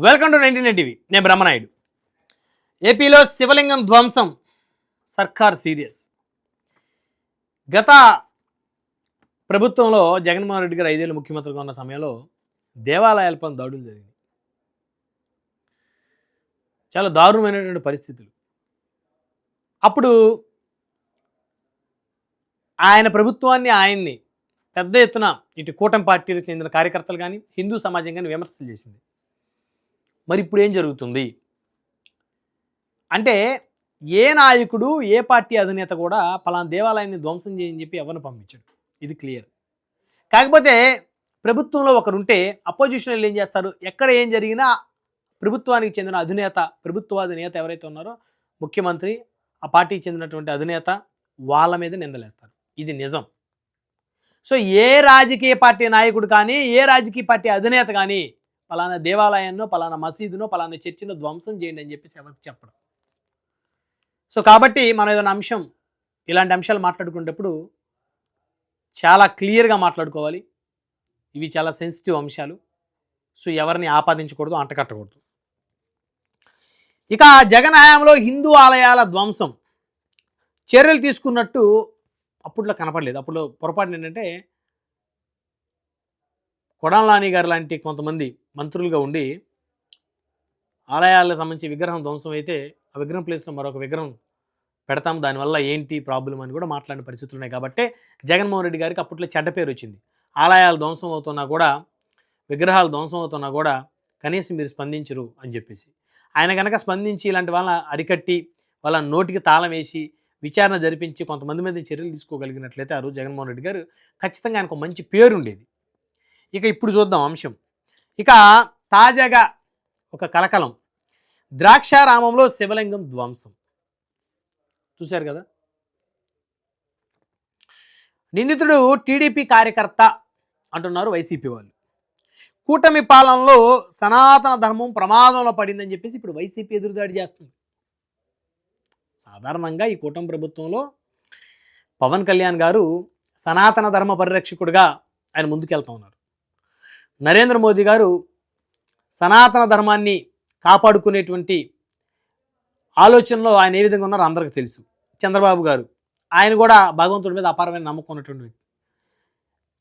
Welcome to 99 TV. నేను బ్రహ్మనాయుడు. ఏపీలో శివలింగం ధ్వంసం, సర్కార్ సీరియస్. గత ప్రభుత్వంలో జగన్మోహన్ రెడ్డి గారు 5 ఏళ్ళు ముఖ్యమంత్రిగా ఉన్న సమయంలో దేవాలయాలపై దాడులు జరిగినాయి. చాలా దారుణమైనటువంటి పరిస్థితులు. అప్పుడు ఆయన ప్రభుత్వాన్ని, ఆయన్ని పెద్ద ఎత్తున ఇటు కూటమి పార్టీలకు చెందిన కార్యకర్తలు కానీ, హిందూ సమాజం కానీ విమర్శలు చేసింది. మరి ఇప్పుడు ఏం జరుగుతుంది అంటే, ఏ నాయకుడు, ఏ పార్టీ అధినేత కూడా పలానా దేవాలయాన్ని ధ్వంసం చేయని చెప్పి ఎవరిని పంపించాడు. ఇది క్లియర్. కాకపోతే ప్రభుత్వంలో ఒకరుంటే అపోజిషన్లు ఏం చేస్తారు, ఎక్కడ ఏం జరిగినా ప్రభుత్వానికి చెందిన అధినేత, ప్రభుత్వాధినేత ఎవరైతే ఉన్నారో ముఖ్యమంత్రి, ఆ పార్టీకి చెందినటువంటి అధినేత, వాళ్ళ మీద నిందలేస్తారు. ఇది నిజం. సో ఏ రాజకీయ పార్టీ నాయకుడు కానీ, ఏ రాజకీయ పార్టీ అధినేత కానీ పలానా దేవాలయాన్నో, పలానా మసీదునో, పలానా చర్చినో ధ్వంసం చేయండి అని చెప్పేసి ఎవరికి చెప్పడం. సో కాబట్టి మనం ఏదైనా అంశం, ఇలాంటి అంశాలు మాట్లాడుకునేటప్పుడు చాలా క్లియర్గా మాట్లాడుకోవాలి. ఇవి చాలా సెన్సిటివ్ అంశాలు. సో ఎవరిని ఆపాదించకూడదు, అంటకట్టకూడదు. ఇక జగన్ హయాంలో హిందూ ఆలయాల ధ్వంసం చర్యలు తీసుకున్నట్టు అప్పట్లో కనపడలేదు. అప్పుడు పొరపాటు ఏంటంటే, కొడాల నాని గారు లాంటి కొంతమంది మంత్రులుగా ఉండి ఆలయాలకు సంబంధించి విగ్రహం ధ్వంసం అయితే ఆ విగ్రహం ప్లేస్లో మరొక విగ్రహం పెడతాం, దానివల్ల ఏంటి ప్రాబ్లం అని కూడా మాట్లాడిన పరిస్థితులు ఉన్నాయి. కాబట్టి జగన్మోహన్ రెడ్డి గారికి అప్పట్లో చెడ్డ పేరు వచ్చింది. ఆలయాలు ధ్వంసం అవుతున్నా కూడా, విగ్రహాలు ధ్వంసం అవుతున్నా కూడా కనీసం మీరు స్పందించరు అని చెప్పేసి. ఆయన కనుక స్పందించి ఇలాంటి వాళ్ళని అరికట్టి, వాళ్ళ నోటికి తాళం వేసి విచారణ జరిపించి కొంతమంది మీద చర్యలు తీసుకోగలిగినట్లయితే ఆ రోజు జగన్మోహన్ రెడ్డి గారు ఖచ్చితంగా ఆయనకు మంచి పేరు ఉండేది. ఇక ఇప్పుడు చూద్దాం అంశం. ఇక తాజాగా ఒక కలకలం, ద్రాక్షారామంలో శివలింగం ధ్వంసం. చూశారు కదా, నిందితుడు టీడీపీ కార్యకర్త అంటున్నారు వైసీపీ వాళ్ళు. కూటమి పాలనలో సనాతన ధర్మం ప్రమాదంలో పడిందని చెప్పేసి ఇప్పుడు వైసీపీ ఎదురుదాడి చేస్తుంది. సాధారణంగా ఈ కూటమి ప్రభుత్వంలో పవన్ కళ్యాణ్ గారు సనాతన ధర్మ పరిరక్షకుడిగా ఆయన ముందుకెళ్తా ఉన్నారు. నరేంద్ర మోదీ గారు సనాతన ధర్మాన్ని కాపాడుకునేటువంటి ఆలోచనలో ఆయన ఏ విధంగా ఉన్నారో అందరికీ తెలుసు. చంద్రబాబు గారు, ఆయన కూడా భగవంతుడి మీద అపారమైన నమ్మకం ఉన్నటువంటి వ్యక్తి.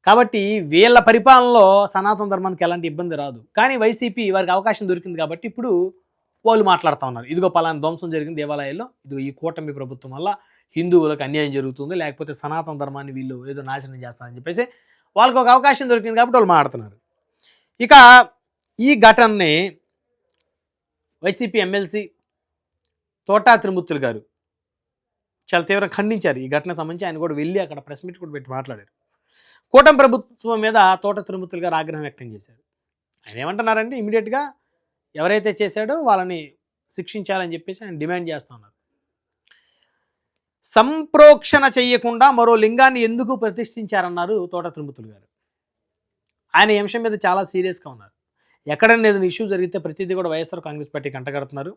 కాబట్టి వీళ్ళ పరిపాలనలో సనాతన ధర్మానికి ఎలాంటి ఇబ్బంది రాదు. కానీ వైసీపీ వారికి అవకాశం దొరికింది కాబట్టి ఇప్పుడు వాళ్ళు మాట్లాడుతూ ఉన్నారు. ఇదిగో పలానా ధ్వంసం జరిగింది దేవాలయాల్లో, ఇదిగో ఈ కూటమి ప్రభుత్వం వల్ల హిందువులకు అన్యాయం జరుగుతుంది, లేకపోతే సనాతన ధర్మాన్ని వీళ్ళు ఏదో నాశనం చేస్తారని చెప్పేసి వాళ్ళకి ఒక అవకాశం దొరికింది కాబట్టి వాళ్ళు మాట్లాడుతున్నారు. ఇక ఈ ఘటనని వైసీపీ ఎమ్మెల్సీ తోటా త్రిమూర్తులు గారు చాలా తీవ్రంగా ఖండించారు. ఈ ఘటన సంబంధించి ఆయన కూడా వెళ్ళి అక్కడ ప్రెస్ మీట్ కూడా పెట్టి మాట్లాడారు. కూటమి ప్రభుత్వం మీద తోట త్రిమూర్తులు గారు ఆగ్రహం వ్యక్తం చేశారు. ఆయన ఏమంటున్నారంటే, ఇమీడియట్గా ఎవరైతే చేశాడో వాళ్ళని శిక్షించాలని చెప్పేసి ఆయన డిమాండ్ చేస్తూ ఉన్నారు. సంప్రోక్షణ చేయకుండా మరో లింగాన్ని ఎందుకు ప్రతిష్ఠించారన్నారు తోట త్రిమూర్తులు గారు. ఆయన ఈ అంశం మీద చాలా సీరియస్గా ఉన్నారు. ఎక్కడైనా ఏదైనా ఇష్యూ జరిగితే ప్రతిదీ కూడా వైఎస్ఆర్ కాంగ్రెస్ పార్టీకి అంటగడుతున్నారు.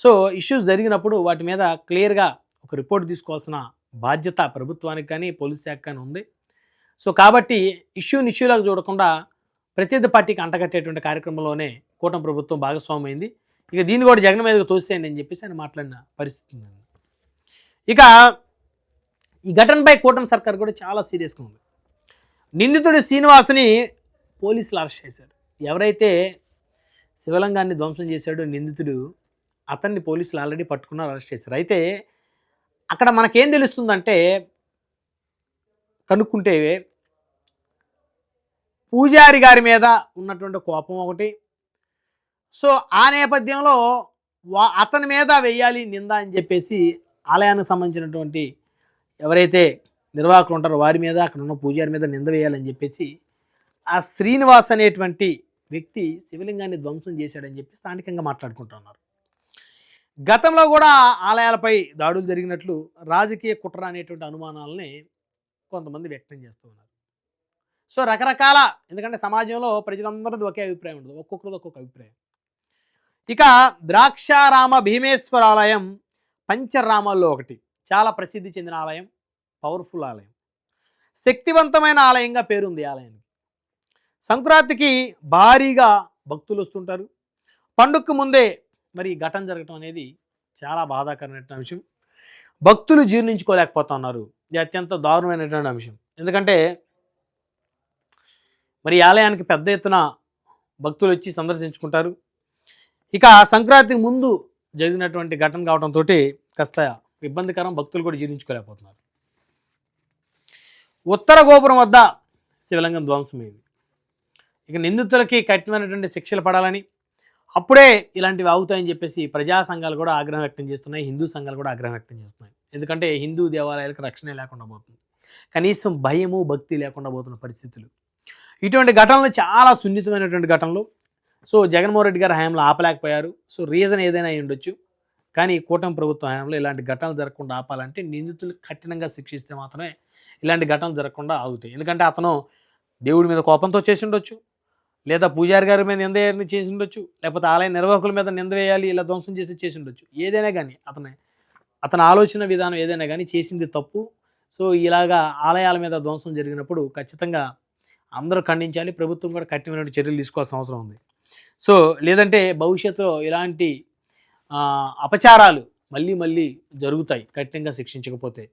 సో ఇష్యూస్ జరిగినప్పుడు వాటి మీద క్లియర్గా ఒక రిపోర్ట్ తీసుకోవాల్సిన బాధ్యత ప్రభుత్వానికి కానీ పోలీస్ శాఖ కానీ ఉంది. సో కాబట్టి ఇష్యూలాగా చూడకుండా ప్రత్యర్థి పార్టీకి అంటగట్టేటువంటి కార్యక్రమంలోనే కూటమి ప్రభుత్వం భాగస్వామ్యం అయింది. ఇక దీన్ని కూడా జగన్ మీదకి తోసేయండి అని చెప్పేసి ఆయన మాట్లాడిన పరిస్థితి ఉంది. ఇక ఈ ఘటనపై కూటమి సర్కార్ కూడా చాలా సీరియస్గా ఉంది. నిందితుడి శ్రీనివాస్ని పోలీసులు అరెస్ట్ చేశారు. ఎవరైతే శివలింగాన్ని ధ్వంసం చేశాడో నిందితుడు, అతన్ని పోలీసులు ఆల్రెడీ పట్టుకున్నారు, అరెస్ట్ చేశారు. అయితే అక్కడ మనకేం తెలుస్తుందంటే, కనుక్కుంటే పూజారి గారి మీద ఉన్నటువంటి కోపం ఒకటి. సో ఆ నేపథ్యంలో అతని మీద వెయ్యాలి నింద అని చెప్పేసి ఆలయానికి సంబంధించినటువంటి ఎవరైతే నిర్వాహకులు ఉంటారో వారి మీద, అక్కడ ఉన్న పూజారి మీద నింద వేయాలని చెప్పేసి ఆ శ్రీనివాస్ అనేటువంటి వ్యక్తి శివలింగాన్ని ధ్వంసం చేశాడని చెప్పి స్థానికంగా మాట్లాడుకుంటున్నారు. గతంలో కూడా ఆలయాలపై దాడులు జరిగినట్లు రాజకీయ కుట్ర అనేటువంటి అనుమానాలని కొంతమంది వ్యక్తం చేస్తూ ఉన్నారు. సో రకరకాల, ఎందుకంటే సమాజంలో ప్రజలందరిది ఒకే అభిప్రాయం ఉండదు, ఒక్కొక్కరిది ఒక్కొక్క అభిప్రాయం. ఇక ద్రాక్షారామ భీమేశ్వర ఆలయం పంచరామాల్లో ఒకటి, చాలా ప్రసిద్ధి చెందిన ఆలయం, పవర్ఫుల్ ఆలయం, శక్తివంతమైన ఆలయంగా పేరుంది. ఆలయానికి సంక్రాంతికి భారీగా భక్తులు వస్తుంటారు. పండుగకు ముందే మరి ఈ ఘటన జరగటం అనేది చాలా బాధాకరమైనటువంటి అంశం. భక్తులు జీర్ణించుకోలేకపోతున్నారు. ఇది అత్యంత దారుణమైనటువంటి అంశం. ఎందుకంటే మరి ఈ ఆలయానికి పెద్ద ఎత్తున భక్తులు వచ్చి సందర్శించుకుంటారు. ఇక సంక్రాంతికి ముందు జరిగినటువంటి ఘటన కావడంతో కాస్త ఇబ్బందికరం, భక్తులు కూడా జీర్ణించుకోలేకపోతున్నారు. ఉత్తర గోపురం వద్ద శివలింగం ధ్వంసమైంది. ఇక నిందితులకి కఠినమైనటువంటి శిక్షలు పడాలని, అప్పుడే ఇలాంటివి అవుతాయని చెప్పేసి ప్రజా సంఘాలు కూడా ఆగ్రహం వ్యక్తం చేస్తున్నాయి, హిందూ సంఘాలు కూడా ఆగ్రహం వ్యక్తం చేస్తున్నాయి. ఎందుకంటే హిందూ దేవాలయాలకు రక్షణ లేకుండా పోతుంది, కనీసం భయము భక్తి లేకుండా పోతున్న పరిస్థితులు. ఇటువంటి ఘటనలు చాలా సున్నితమైనటువంటి ఘటనలు. సో జగన్మోహన్ రెడ్డి గారి హయాంలో ఆపలేకపోయారు. సో రీజన్ ఏదైనా అయి ఉండొచ్చు, కానీ కూటమి ప్రభుత్వ హయాంలో ఇలాంటి ఘటనలు జరగకుండా ఆపాలంటే నిందితులు కఠినంగా శిక్షిస్తే మాత్రమే ఇలాంటి ఘటనలు జరగకుండా ఆగుతాయి. ఎందుకంటే అతను దేవుడి మీద కోపంతో చేసి ఉండొచ్చు, లేదా పూజారి గారి మీద నింద చేసి ఉండొచ్చు, లేకపోతే ఆలయ నిర్వాహకుల మీద నింద వేయాలి, ఇలా ధ్వంసం చేసి ఉండొచ్చు. ఏదైనా కానీ అతని ఆలోచన విధానం ఏదైనా కానీ చేసింది తప్పు. సో ఇలాగా ఆలయాల మీద ధ్వంసం జరిగినప్పుడు ఖచ్చితంగా అందరూ ఖండించాలి, ప్రభుత్వం కూడా కఠినమైన చర్యలు తీసుకోవాల్సిన అవసరం ఉంది. సో లేదంటే భవిష్యత్తులో ఇలాంటి అపచారాలు మళ్ళీ జరుగుతాయి కఠినంగా శిక్షించకపోతే.